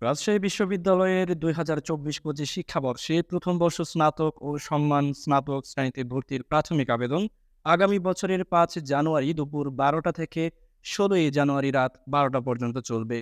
রাজশাহী বিশ্ববিদ্যালয়ের ২০২৪-২৫ শিক্ষাবর্ষে প্রথম বর্ষ স্নাতক ও সম্মান স্নাতক শ্রেণীতে ভর্তির প্রাথমিক আবেদন আগামী বছরের ৫ জানুয়ারি দুপুর ১২টা থেকে ১৬ জানুয়ারি রাত ১২টা পর্যন্ত চলবে।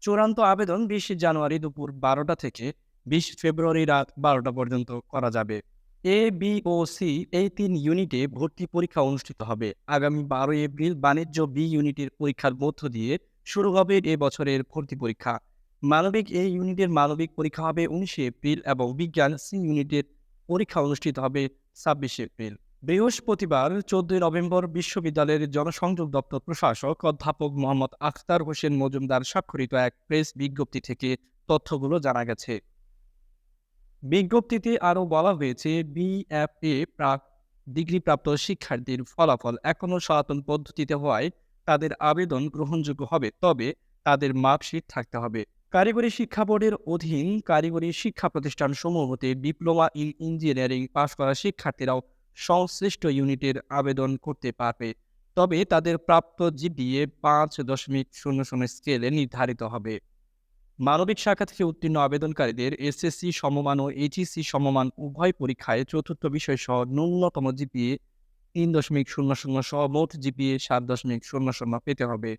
চূড়ান্ত আবেদন ২০ জানুয়ারি দুপুর ১২টা থেকে ২০ ফেব্রুয়ারি রাত ১২টা পর্যন্ত করা যাবে। এ, বি ও সি এই ৩ ইউনিটে ভর্তি পরীক্ষা অনুষ্ঠিত হবে। আগামী ১২ এপ্রিল বাণিজ্য বি ইউনিটের পরীক্ষার মধ্য দিয়ে শুরু হবে এ বছরের ভর্তি পরীক্ষা। মানবিক এ ইউনিটের মানবিক পরীক্ষা হবে ১৯ এপ্রিল এবং বিজ্ঞান সি ইউনিটের পরীক্ষা অনুষ্ঠিত হবে ২৬ এপ্রিল। বৃহস্পতিবার ১৪ নভেম্বর বিশ্ববিদ্যালয়ের জনসংযোগ দপ্তর প্রশাসক অধ্যাপক মোহাম্মদ আখতার হোসেন মজুমদার স্বাক্ষরিত এক প্রেস বিজ্ঞপ্তি থেকে তথ্যগুলো জানা গেছে। বিজ্ঞপ্তিতে আরও বলা হয়েছে, বিএফএ ডিগ্রিপ্রাপ্ত শিক্ষার্থীর ফলাফল এখনও সনাতন পদ্ধতিতে হওয়ায় তাদের আবেদন গ্রহণযোগ্য হবে, তবে তাদের মার্কশিট থাকতে হবে। কারিগরি শিক্ষা বোর্ডের অধীন কারিগরি শিক্ষা প্রতিষ্ঠানসমূহ হতে ডিপ্লোমা ইন ইঞ্জিনিয়ারিং পাশ করা শিক্ষার্থীরাও সংশ্লিষ্ট ইউনিটের আবেদন করতে পারবে, তবে তাদের প্রাপ্ত জিপিএ ৫.০০ স্কেলে নির্ধারিত হবে। মানবিক শাখা থেকে উত্তীর্ণ আবেদনকারীদের এসএসসি সমমান ও এইচএসসি সমমান উভয় পরীক্ষায় চতুর্থ বিষয় সহ ন্যূনতম জিপিএ ৩.০০ সহ মোট জিপিএ ৭.০০ পেতে হবে।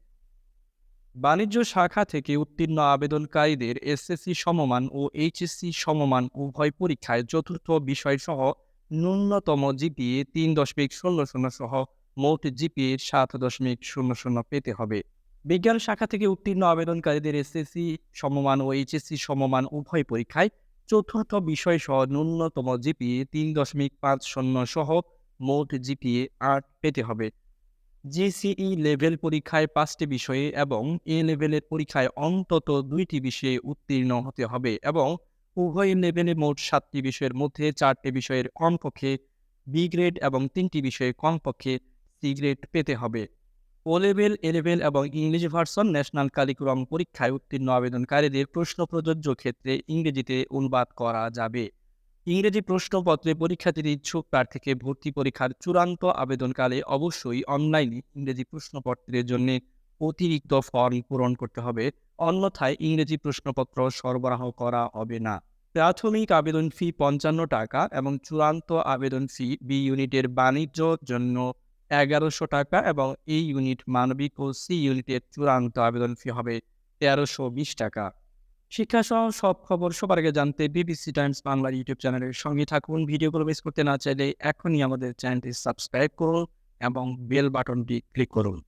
বাণিজ্য শাখা থেকে উত্তীর্ণ আবেদনকারীদের এসএসসি সমমান ও এইচএসসি সমমান উভয় পরীক্ষায় চতুর্থ বিষয় সহ ন্যূনতম জিপিএ ৩.০০ সহ মোট জিপিএ ৭.০০ পেতে হবে। বিজ্ঞান শাখা থেকে উত্তীর্ণ আবেদনকারীদের এসএসসি সমমান ও এইচএসসি সমমান উভয় পরীক্ষায় চতুর্থ বিষয় সহ ন্যূনতম জিপিএ ৩.৫০ সহ মোট জিপিএ ৮ পেতে হবে। জিসিই লেভেল পরীক্ষায় ৫টি বিষয়ে এবং এ লেভেলের পরীক্ষায় অন্তত ২টি বিষয়ে উত্তীর্ণ হতে হবে এবং উভয় লেভেলে মোট ৭টি বিষয়ের মধ্যে ৪টি বিষয়ের কমপক্ষে বি গ্রেড এবং ৩টি বিষয়ে কমপক্ষে সি গ্রেড পেতে হবে। ও লেভেল, এ লেভেল এবং ইংরেজি ভার্সন ন্যাশনাল কারিকুলাম পরীক্ষায় উত্তীর্ণ আবেদনকারীদের প্রশ্ন প্রযোজ্য ক্ষেত্রে ইংরেজিতে অনুবাদ করা যাবে। ইংরেজি প্রশ্নপত্রে পরীক্ষার্থীর ইচ্ছুক প্রার্থীকে ভর্তি পরীক্ষার চূড়ান্ত আবেদনকালে অবশ্যই অনলাইনে ইংরেজি প্রশ্নপত্রের জন্য অতিরিক্ত ফর্ম পূরণ করতে হবে, অন্যথায় ইংরেজি প্রশ্নপত্র সরবরাহ করা হবে না। প্রাথমিক আবেদন ফি ৫৫ টাকা এবং চূড়ান্ত আবেদন ফি বি ইউনিটের বাণিজ্য জন্য ১১০০ টাকা এবং এই ইউনিট মানবিক ও সি ইউনিটের চূড়ান্ত আবেদন ফি হবে ১৩২০ টাকা। শিক্ষাসহ সব খবর সবার আগে জানতে বিবিসি টাইমস বাংলার ইউটিউব চ্যানেলের সঙ্গে থাকুন। ভিডিওগুলো মিস করতে না চাইলে এখনই আমাদের চ্যানেলটি সাবস্ক্রাইব করুন এবং বেল বাটনটি ক্লিক করুন।